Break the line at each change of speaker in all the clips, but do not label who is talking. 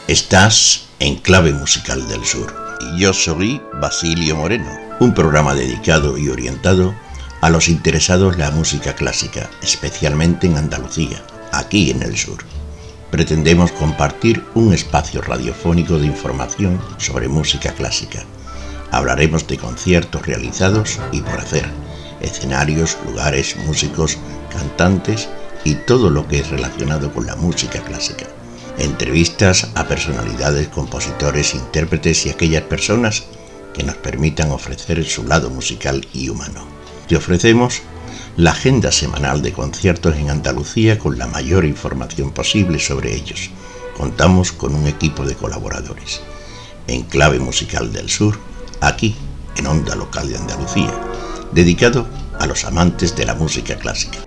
Estás en Clave Musical del Sur y yo soy Basilio Moreno, un programa dedicado y orientado a los interesados en la música clásica, especialmente en Andalucía, aquí en el sur. Pretendemos compartir un espacio radiofónico de información sobre música clásica. Hablaremos de conciertos realizados y por hacer, escenarios, lugares, músicos, cantantes y todo lo que es relacionado con la música clásica. Entrevistas a personalidades, compositores, intérpretes y aquellas personas que nos permitan ofrecer su lado musical y humano. Te ofrecemos la agenda semanal de conciertos en Andalucía con la mayor información posible sobre ellos. Contamos con un equipo de colaboradores. En Clave Musical del Sur, aquí en Onda Local de Andalucía, dedicado a los amantes de la música clásica.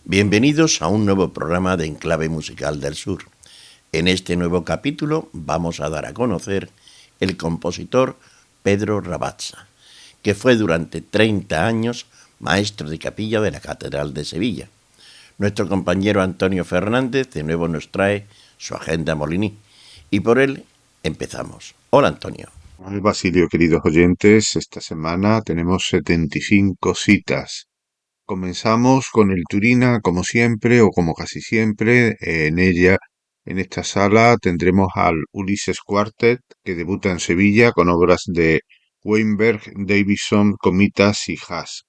Bienvenidos a un nuevo programa de Enclave Musical del Sur. En este nuevo capítulo vamos a dar a conocer el compositor Pedro Rabassa, que fue durante 30 años maestro de capilla de la Catedral de Sevilla. Nuestro compañero Antonio Fernández de nuevo nos trae su agenda Molini y por él empezamos. Hola Antonio.
Hola Basilio, queridos oyentes, esta semana tenemos 75 citas. Comenzamos con el Turina, como siempre, o como casi siempre. En esta sala, tendremos al Ulises Quartet, que debuta en Sevilla con obras de Weinberg, Davidson, Comitas y Haas.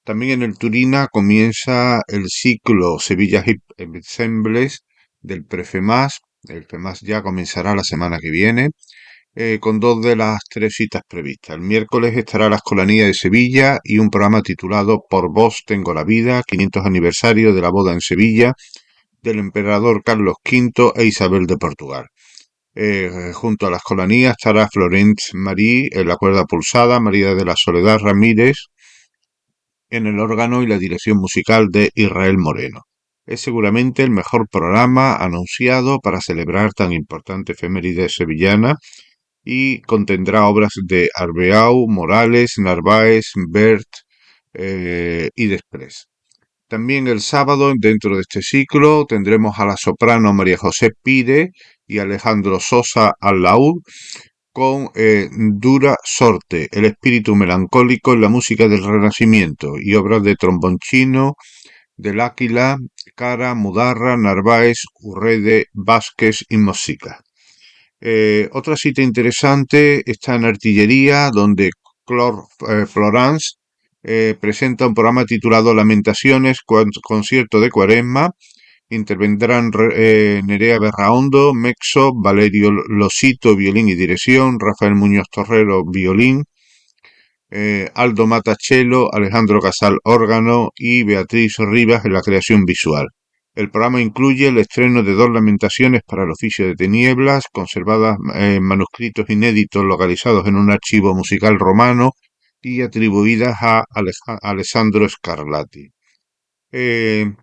También en el Turina comienza el ciclo Sevilla Hip Ensembles del Prefemas. El FEMAS ya comenzará la semana que viene. Con dos de las tres citas previstas. El miércoles estará la Escolanía de Sevilla y un programa titulado Por vos tengo la vida, 500 aniversario de la boda en Sevilla del emperador Carlos V e Isabel de Portugal. Junto a la Escolanía estará Florence Marie en la cuerda pulsada, María de la Soledad Ramírez en el órgano y la dirección musical de Israel Moreno. Es seguramente el mejor programa anunciado para celebrar tan importante efeméride sevillana y contendrá obras de Arbeau, Morales, Narváez, Bert y Després. También el sábado, dentro de este ciclo, tendremos a la soprano María José Pide y Alejandro Sosa al laúd con Dura Sorte, el espíritu melancólico en la música del Renacimiento y obras de Tromboncino, del Áquila, Cara, Mudarra, Narváez, Urrede, Vázquez y Mosica. Otra cita interesante está en Artillería, donde Claude Florence presenta un programa titulado Lamentaciones, concierto de Cuaresma. Intervendrán Nerea Berraondo, Mexo, Valerio Losito, violín y dirección, Rafael Muñoz Torrero, violín, Aldo Matachelo, Alejandro Casal, órgano y Beatriz Rivas en la creación visual. El programa incluye el estreno de 2 lamentaciones para el oficio de tinieblas, conservadas en manuscritos inéditos localizados en un archivo musical romano y atribuidas a Alessandro Scarlatti. De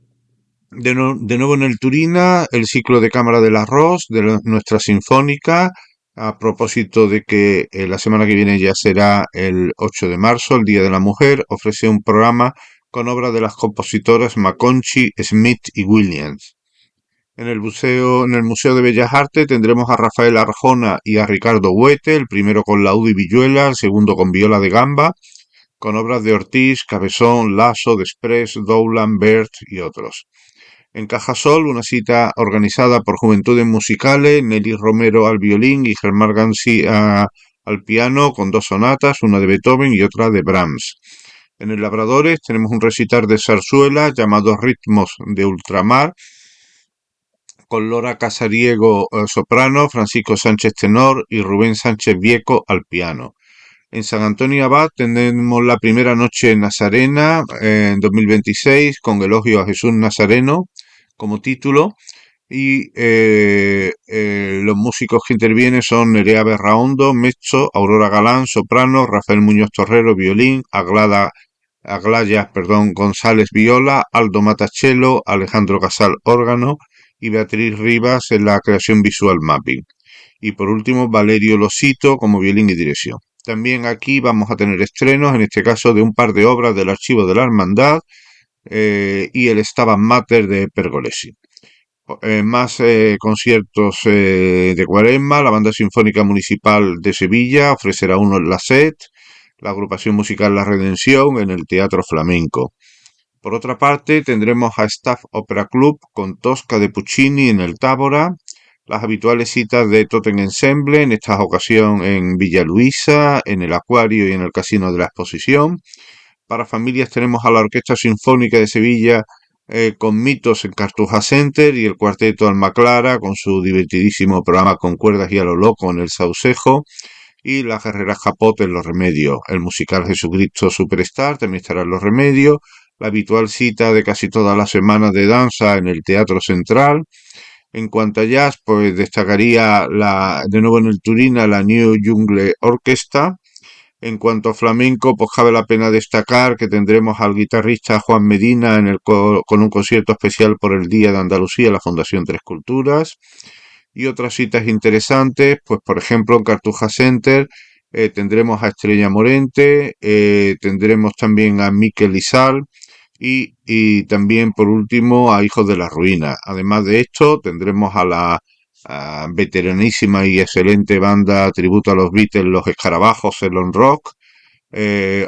nuevo en el Turina, el ciclo de Cámara del Arroz de nuestra Sinfónica, a propósito de que la semana que viene ya será el 8 de marzo, el Día de la Mujer, ofrece un programa con obras de las compositoras Maconchi, Smith y Williams. En el Museo de Bellas Artes tendremos a Rafael Arjona y a Ricardo Huete, el primero con laúd y vihuela, el segundo con viola de gamba, con obras de Ortiz, Cabezón, Lasso, Després, Dowland, Bert y otros. En Cajasol, una cita organizada por Juventudes Musicales, Nelly Romero al violín y Germán García al piano, con 2 sonatas, una de Beethoven y otra de Brahms. En el Labradores tenemos un recital de zarzuela llamado Ritmos de Ultramar, con Lora Casariego soprano, Francisco Sánchez tenor y Rubén Sánchez Vieco al piano. En San Antonio Abad tenemos la primera noche nazarena en 2026 con Elogio a Jesús Nazareno como título y los músicos que intervienen son Nerea Berraondo, mezzo, Aurora Galán, soprano, Rafael Muñoz Torrero, violín, Aglaya González, viola, Aldo Matachelo, Alejandro Casal, órgano y Beatriz Rivas en la creación visual mapping. Y por último, Valerio Losito como violín y dirección. También aquí vamos a tener estrenos, en este caso de un par de obras del Archivo de la Hermandad y el Stabat Mater de Pergolesi. Más conciertos de Cuaresma. La Banda Sinfónica Municipal de Sevilla ofrecerá uno en la SET, la agrupación musical La Redención en el Teatro Flamenco. Por otra parte, tendremos a Staff Opera Club con Tosca de Puccini en el Tábora, las habituales citas de Totem Ensemble, en esta ocasión en Villa Luisa, en el Acuario y en el Casino de la Exposición. Para familias tenemos a la Orquesta Sinfónica de Sevilla con Mitos en Cartuja Center y el Cuarteto Alma Clara con su divertidísimo programa Con cuerdas y a lo loco en el Saucejo, y la Guerrera Capote en Los Remedios. El musical Jesucristo Superstar también estará en Los Remedios, la habitual cita de casi todas las semanas de danza en el Teatro Central. En cuanto a jazz, pues destacaría de nuevo en el Turina la New Jungle Orchestra. En cuanto a flamenco, pues cabe la pena destacar que tendremos al guitarrista Juan Medina con un concierto especial por el Día de Andalucía, la Fundación Tres Culturas. Y otras citas interesantes, pues por ejemplo en Cartuja Center tendremos a Estrella Morente, tendremos también a Miquel Izal y también por último a Hijos de la Ruina. Además de esto tendremos a la veteranísima y excelente banda tributo a los Beatles, Los Escarabajos, Ceylon Rock.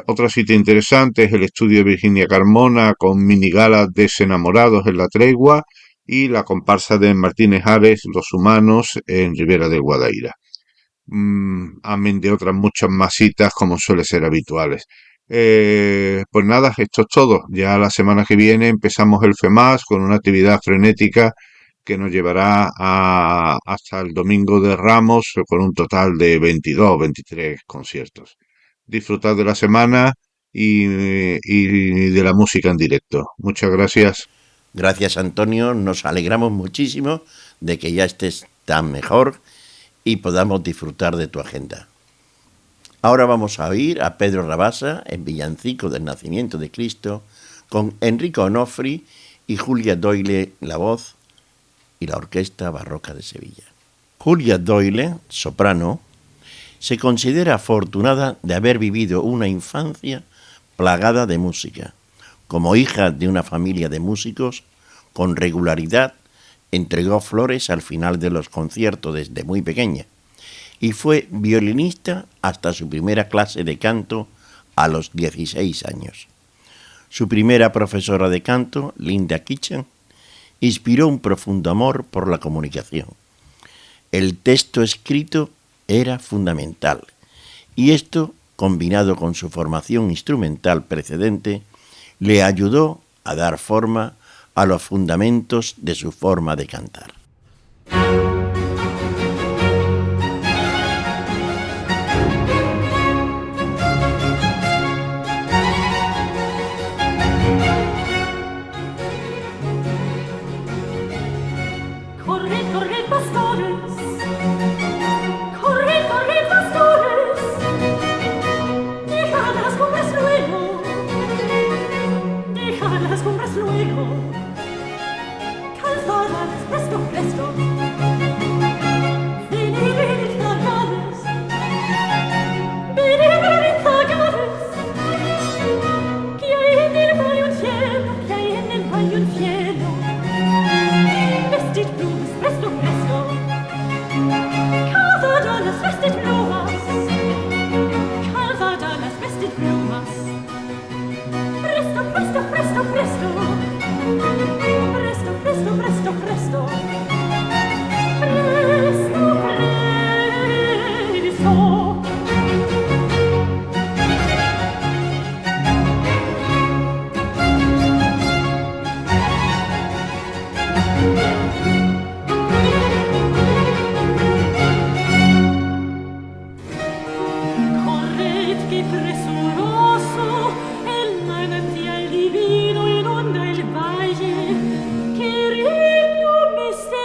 Otra cita interesante es el estudio de Virginia Carmona con minigalas de Desenamorados en La Tregua y la comparsa de Martínez Ares, Los Humanos, en Ribera del Guadaira. Amén de otras muchas más citas como suele ser habituales. Pues nada, esto es todo. Ya la semana que viene empezamos el FEMAS con una actividad frenética que nos llevará hasta el Domingo de Ramos con un total de 22, 23 conciertos. Disfrutad de la semana y de la música en directo. Muchas gracias.
Gracias, Antonio. Nos alegramos muchísimo de que ya estés tan mejor y podamos disfrutar de tu agenda. Ahora vamos a oír a Pedro Rabasa en Villancico del Nacimiento de Cristo con Enrico Onofri y Julia Doyle la voz y la Orquesta Barroca de Sevilla. Julia Doyle, soprano, se considera afortunada de haber vivido una infancia plagada de música. Como hija de una familia de músicos, con regularidad entregó flores al final de los conciertos desde muy pequeña y fue violinista hasta su primera clase de canto a los 16 años. Su primera profesora de canto, Linda Kitchen, inspiró un profundo amor por la comunicación. El texto escrito era fundamental y esto, combinado con su formación instrumental precedente, le ayudó a dar forma a los fundamentos de su forma de cantar.
Divino inonda il valle, che regno misterioso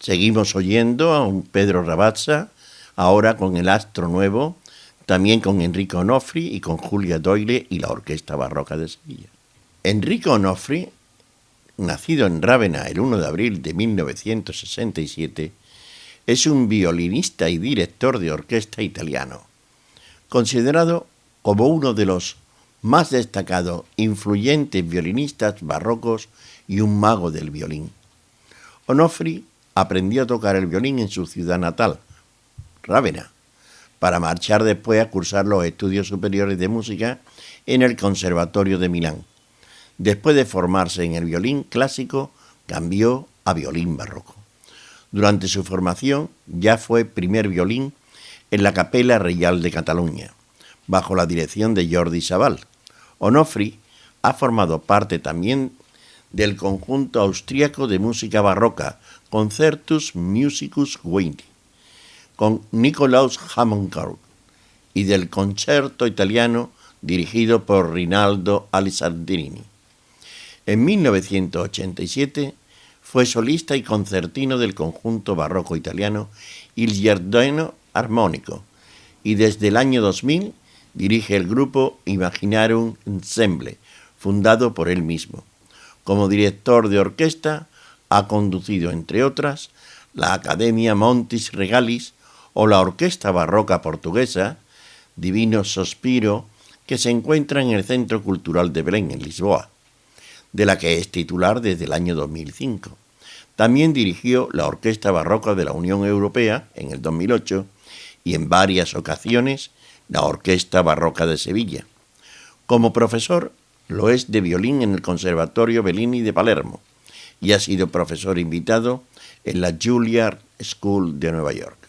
Seguimos oyendo a un Pedro Rabassa, ahora con el Astro Nuevo, también con Enrico Onofri y con Julia Doyle y la Orquesta Barroca de Sevilla. Enrico Onofri, nacido en Rávena el 1 de abril de 1967, es un violinista y director de orquesta italiano, considerado como uno de los más destacados, influyentes violinistas barrocos y un mago del violín. Onofri aprendió a tocar el violín en su ciudad natal, Rávena, para marchar después a cursar los estudios superiores de música en el Conservatorio de Milán. Después de formarse en el violín clásico, cambió a violín barroco. Durante su formación ya fue primer violín en la Capella Reial de Cataluña, bajo la dirección de Jordi Sabal. Onofri ha formado parte también del conjunto austríaco de música barroca Concertus Musicus Wien, con Nikolaus Hammerkorn, y del concerto italiano dirigido por Rinaldo Alessandrini. En 1987 fue solista y concertino del conjunto barroco italiano Il Giardino Armonico, y desde el año 2000 dirige el grupo Imaginarium Ensemble, fundado por él mismo. Como director de orquesta ha conducido, entre otras, la Academia Montis Regalis o la Orquesta Barroca Portuguesa Divino Sospiro, que se encuentra en el Centro Cultural de Belén, en Lisboa, de la que es titular desde el año 2005. También dirigió la Orquesta Barroca de la Unión Europea en el 2008 y en varias ocasiones la Orquesta Barroca de Sevilla. Como profesor, lo es de violín en el Conservatorio Bellini de Palermo y ha sido profesor invitado en la Juilliard School de Nueva York.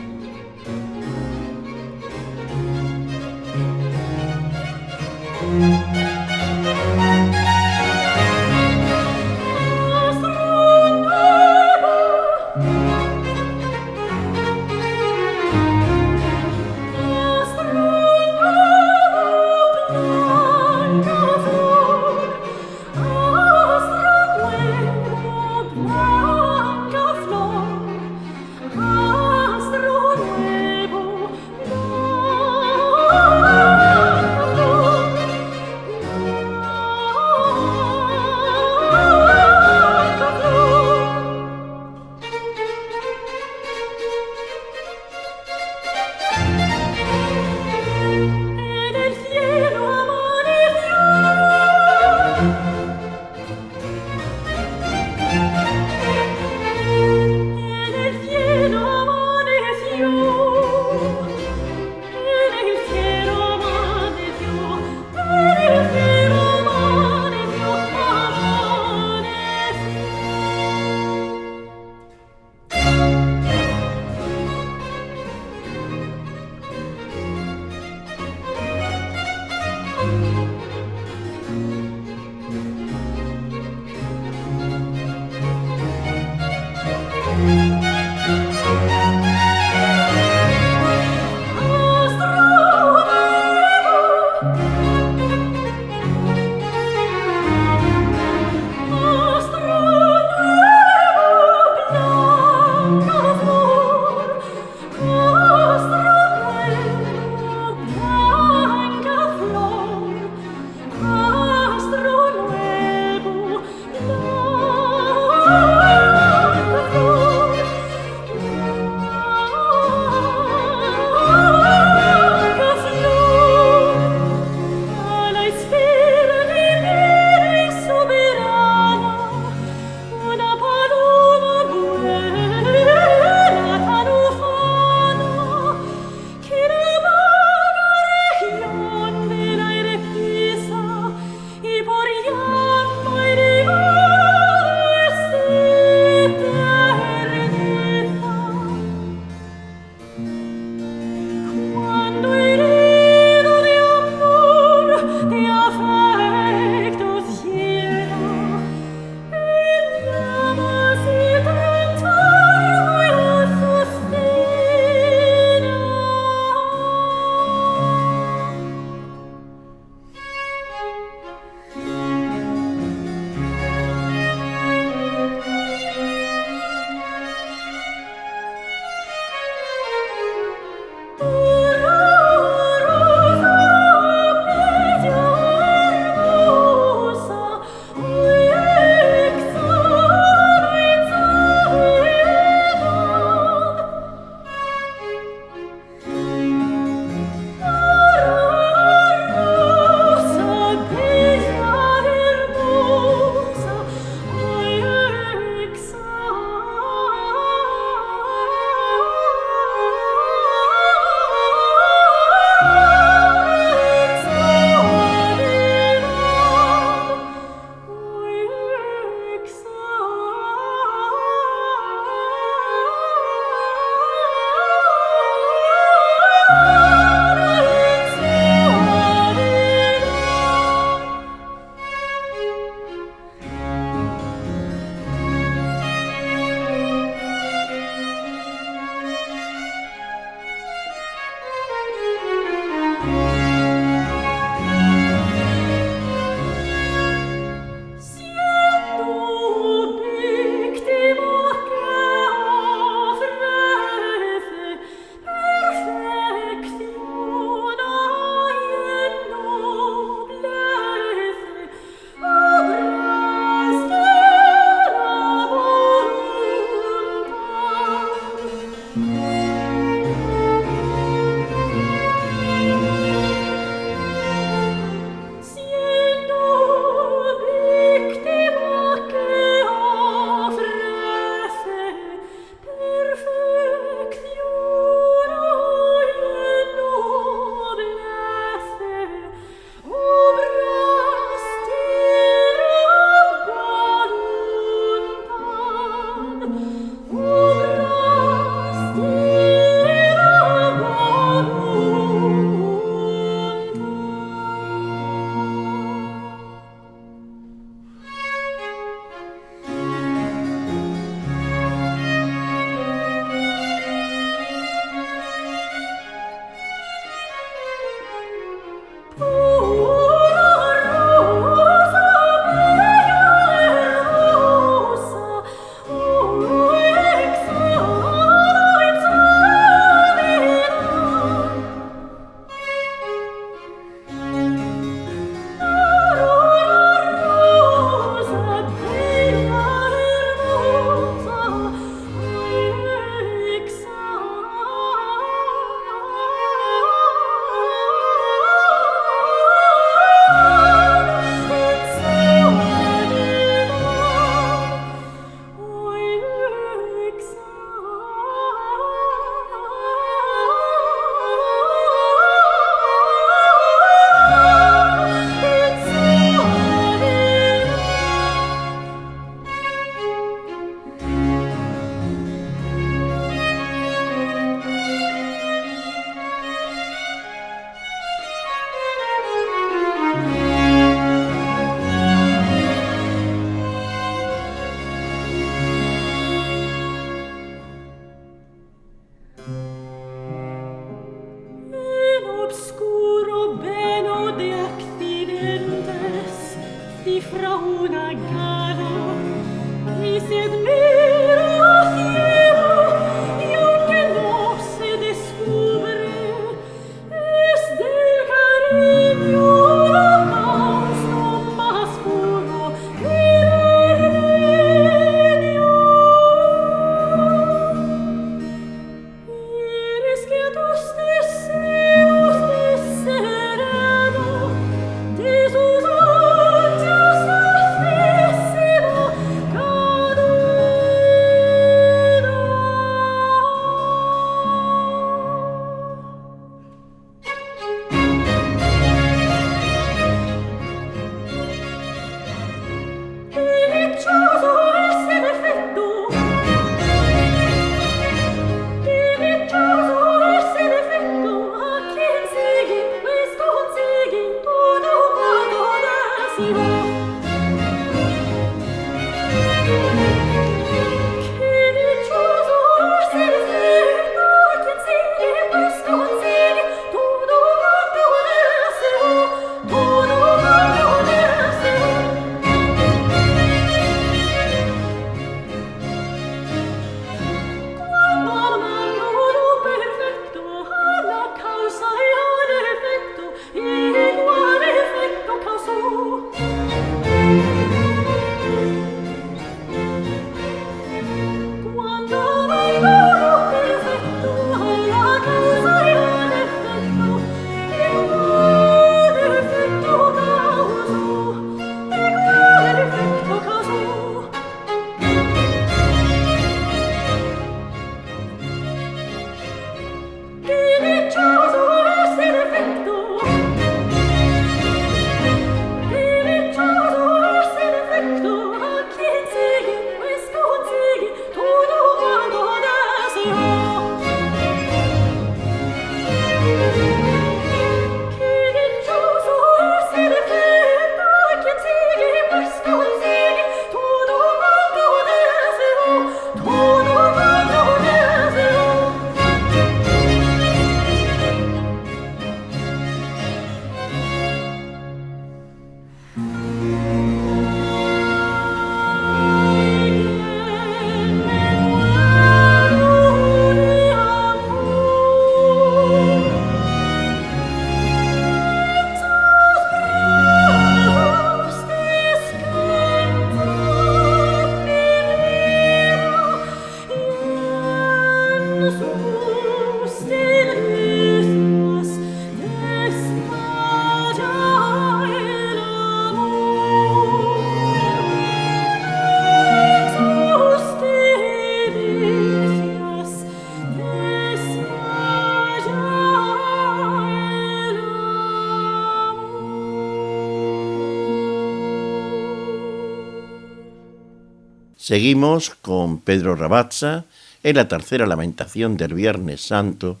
Seguimos con Pedro Rabazza en la tercera lamentación del Viernes Santo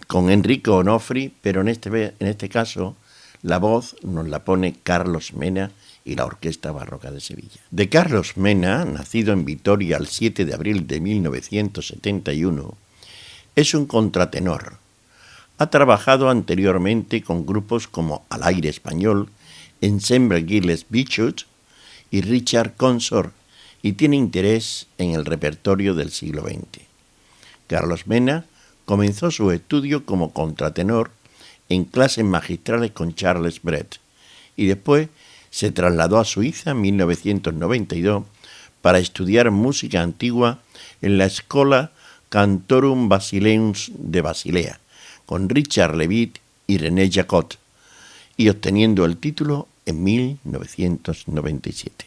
con Enrico Onofri, pero en este caso la voz nos la pone Carlos Mena y la Orquesta Barroca de Sevilla. De Carlos Mena, nacido en Vitoria el 7 de abril de 1971, es un contratenor. Ha trabajado anteriormente con grupos como Al Aire Español, Ensemble Gilles Bichut y Richard Consort, y tiene interés en el repertorio del siglo XX. Carlos Mena comenzó su estudio como contratenor en clases magistrales con Charles Brett y después se trasladó a Suiza en 1992 para estudiar música antigua en la Schola Cantorum Basileum de Basilea con Richard Levitt y René Jacot, y obteniendo el título en 1997.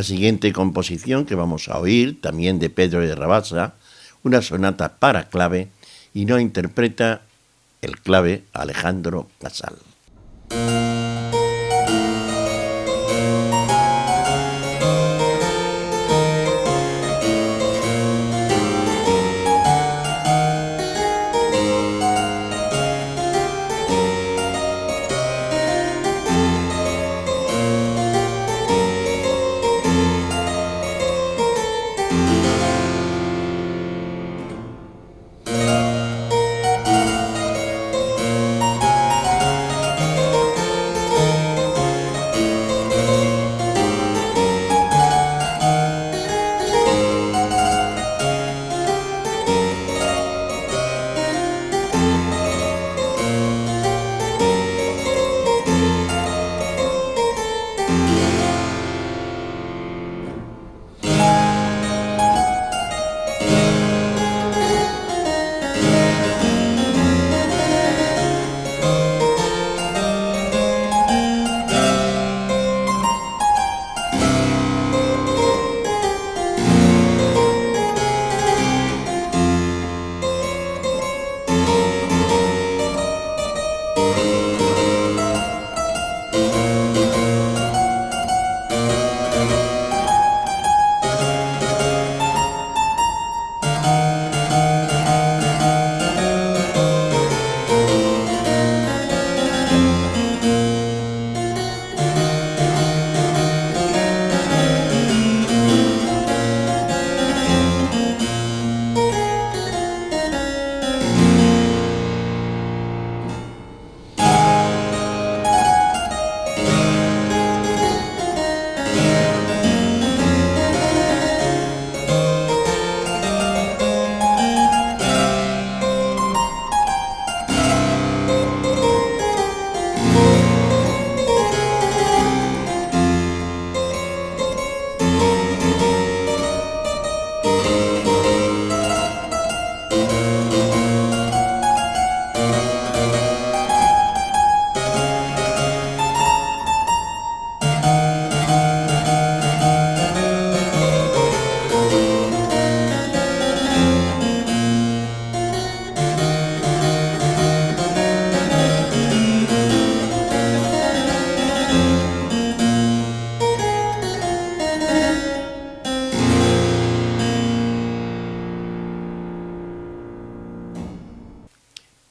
La siguiente composición que vamos a oír, también de Pedro de Rabassa, una sonata para clave, y no interpreta el clave Alejandro Casal.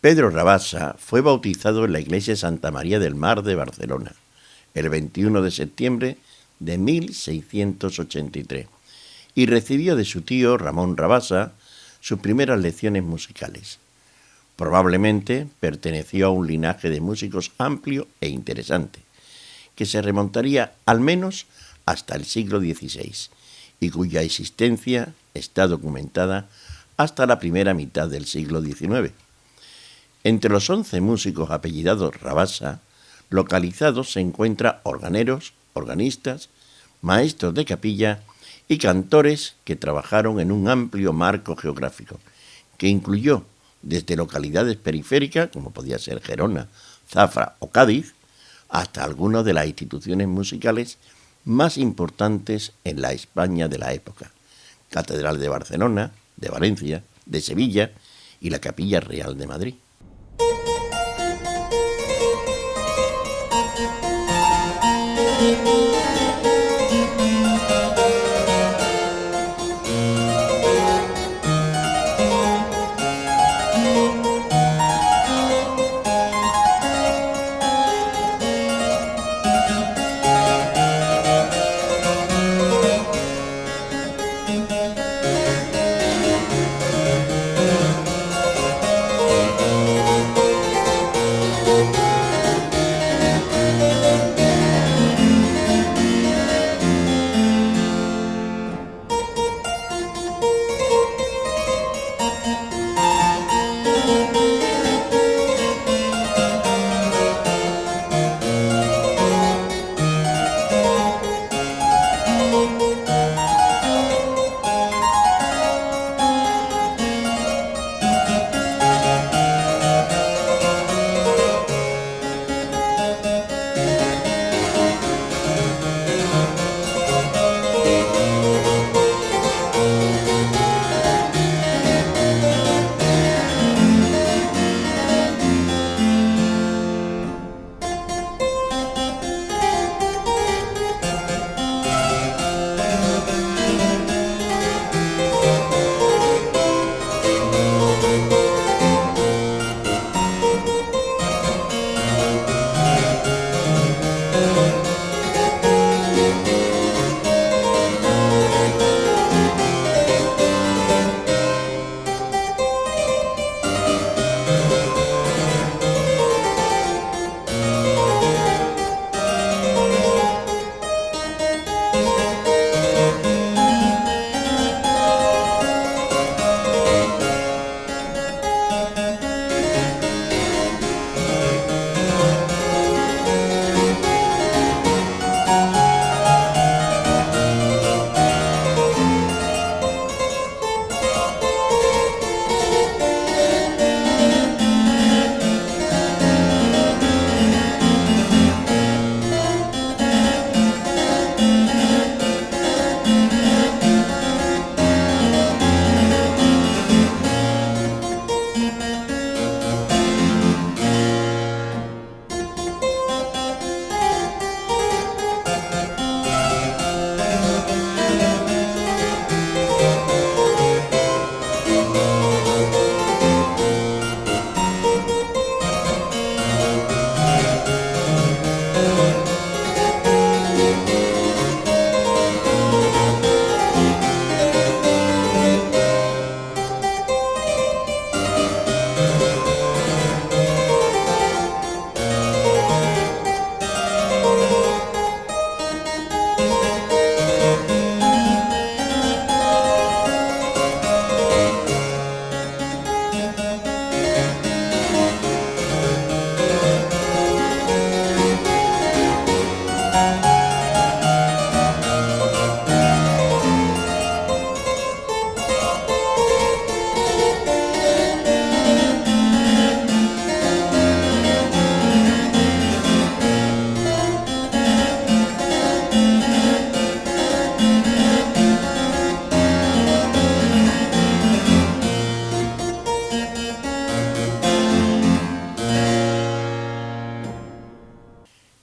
Pedro Rabassa fue bautizado en la iglesia Santa María del Mar de Barcelona el 21 de septiembre de 1683 y recibió de su tío Ramón Rabassa sus primeras lecciones musicales. Probablemente perteneció a un linaje de músicos amplio e interesante, que se remontaría al menos hasta el siglo XVI y cuya existencia está documentada hasta la primera mitad del siglo XIX. Entre los 11 músicos apellidados Rabassa, localizados se encuentran organeros, organistas, maestros de capilla y cantores que trabajaron en un amplio marco geográfico, que incluyó desde localidades periféricas, como podía ser Gerona, Zafra o Cádiz, hasta algunas de las instituciones musicales más importantes en la España de la época: Catedral de Barcelona, de Valencia, de Sevilla y la Capilla Real de Madrid.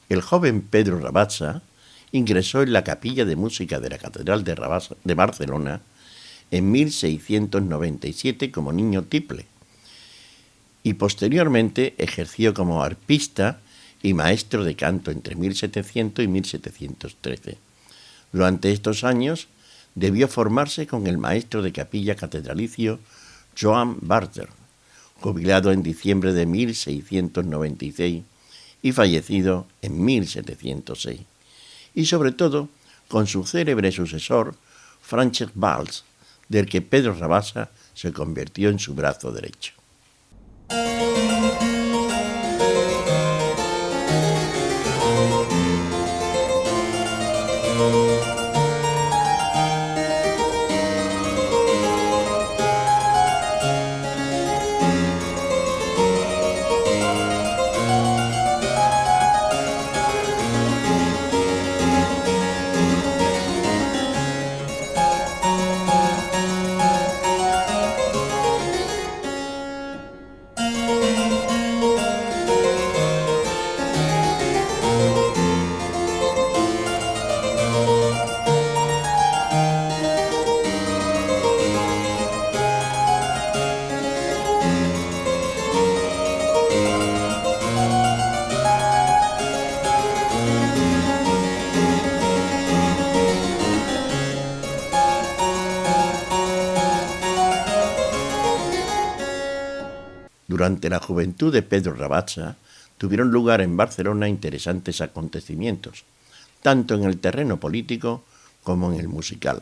El joven Pedro Rabassa ingresó en la capilla de música de la Catedral de Barcelona en 1697 como niño tiple y posteriormente ejerció como arpista y maestro de canto entre 1700 y 1713. Durante estos años debió formarse con el maestro de capilla catedralicio Joan Barter, jubilado en diciembre de 1696 y fallecido en 1706, y sobre todo con su célebre sucesor Francesc Valls, del que Pedro Rabassa se convirtió en su brazo derecho. Durante la juventud de Pedro Rabassa tuvieron lugar en Barcelona interesantes acontecimientos, tanto en el terreno político como en el musical.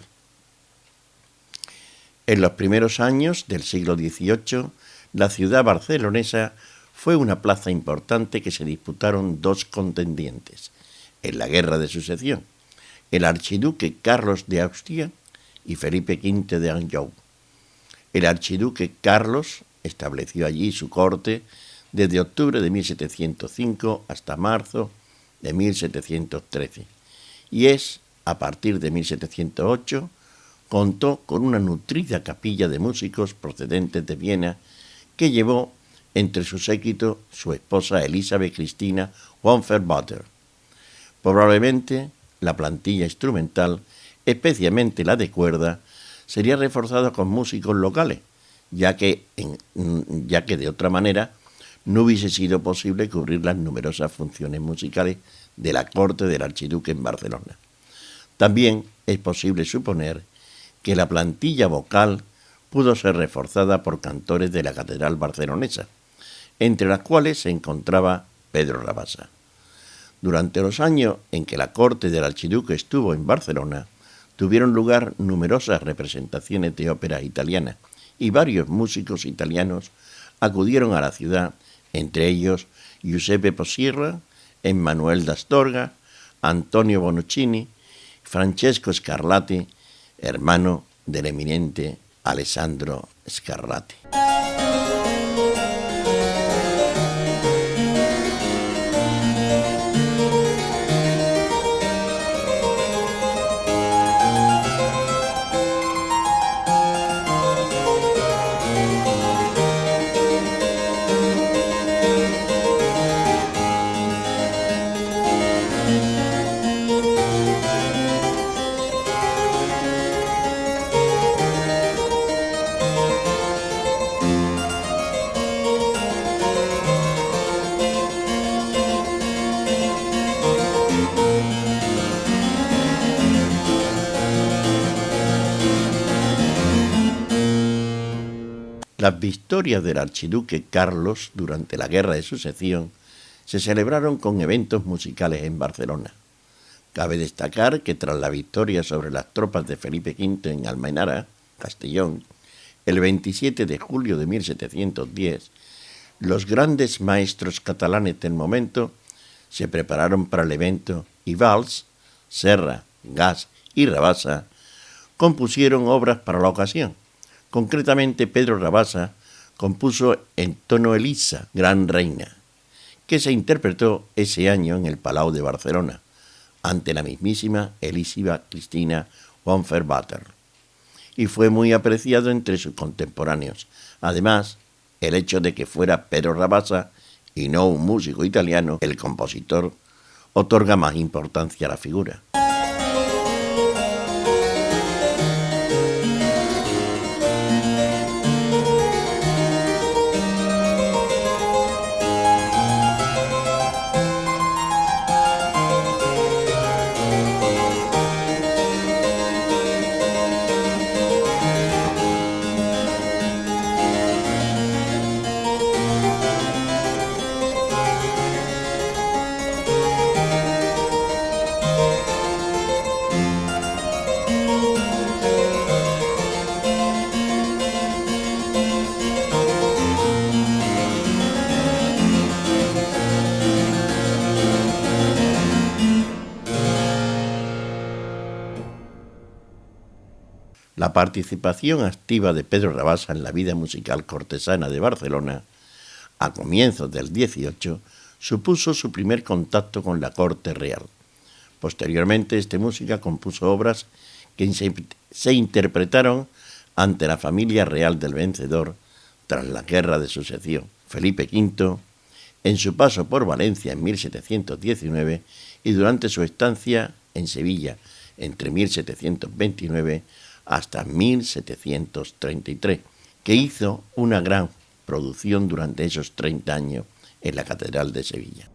En los primeros años del siglo XVIII, la ciudad barcelonesa fue una plaza importante que se disputaron dos contendientes en la Guerra de Sucesión, el archiduque Carlos de Austria y Felipe V de Anjou. El archiduque Carlos estableció allí su corte desde octubre de 1705 hasta marzo de 1713, y a partir de 1708, contó con una nutrida capilla de músicos procedentes de Viena que llevó entre su séquito su esposa Elizabeth Cristina Hohenfeld-Butter. Probablemente la plantilla instrumental, especialmente la de cuerda, sería reforzada con músicos locales, ya que de otra manera no hubiese sido posible cubrir las numerosas funciones musicales de la corte del archiduque en Barcelona. También es posible suponer que la plantilla vocal pudo ser reforzada por cantores de la catedral barcelonesa, entre las cuales se encontraba Pedro Rabassa. Durante los años en que la corte del archiduque estuvo en Barcelona, tuvieron lugar numerosas representaciones de óperas italianas, y varios músicos italianos acudieron a la ciudad, entre ellos Giuseppe Posierra, Emmanuel d'Astorga, Antonio Bonoccini, Francesco Scarlatti, hermano del eminente Alessandro Scarlatti. Las victorias del archiduque Carlos durante la Guerra de Sucesión se celebraron con eventos musicales en Barcelona. Cabe destacar que tras la victoria sobre las tropas de Felipe V en Almenara, Castellón, el 27 de julio de 1710, los grandes maestros catalanes del momento se prepararon para el evento y Valls, Serra, Gas y Rabassa compusieron obras para la ocasión. Concretamente, Pedro Rabassa compuso en tono Elisa, Gran Reina, que se interpretó ese año en el Palau de Barcelona, ante la mismísima Elizabeth Cristina Hohenfeld-Butter, y fue muy apreciado entre sus contemporáneos. Además, el hecho de que fuera Pedro Rabassa y no un músico italiano, el compositor, otorga más importancia a la figura. La participación activa de Pedro Rabasa en la vida musical cortesana de Barcelona, a comienzos del 18, supuso su primer contacto con la corte real. Posteriormente, este músico compuso obras que se interpretaron ante la familia real del vencedor tras la Guerra de Sucesión, Felipe V, en su paso por Valencia en 1719 y durante su estancia en Sevilla entre 1729 hasta 1733, que hizo una gran producción durante esos 30 años en la Catedral de Sevilla.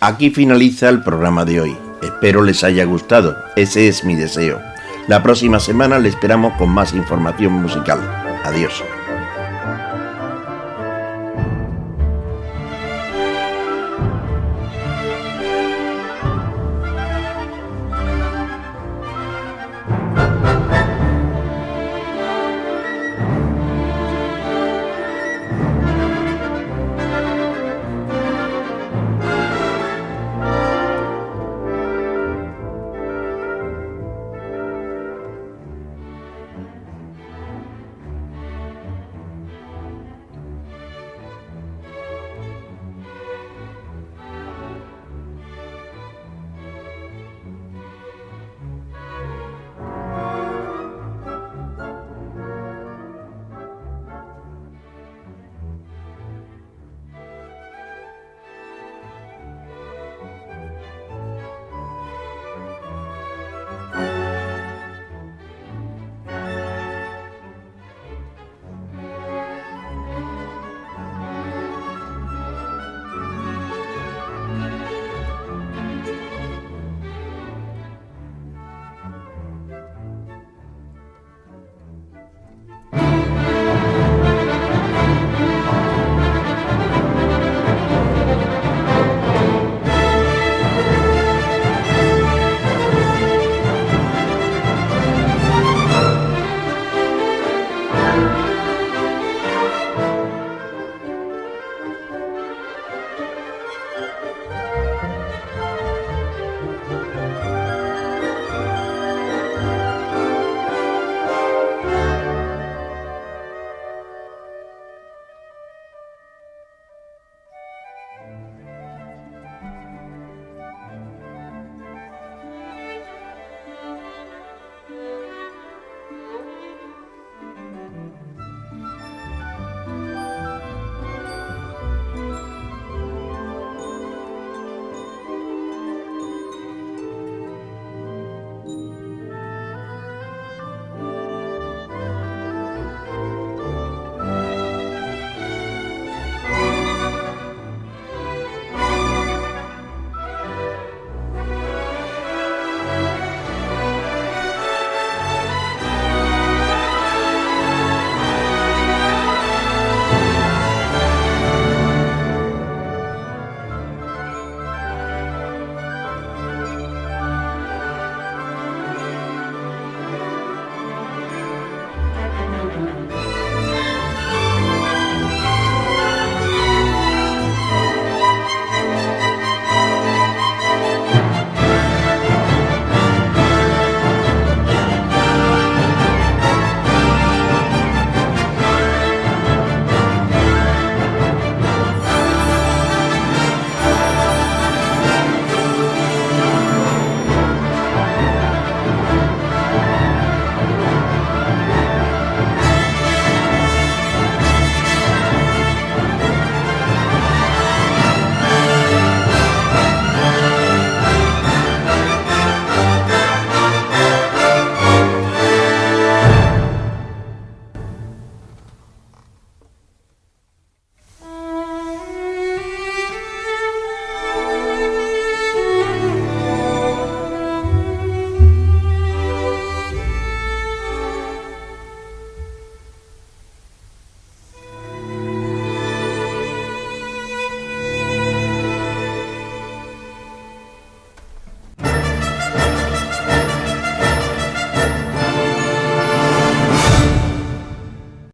Aquí finaliza el programa de hoy. Espero les haya gustado. Ese es mi deseo. La próxima semana le esperamos con más información musical. Adiós.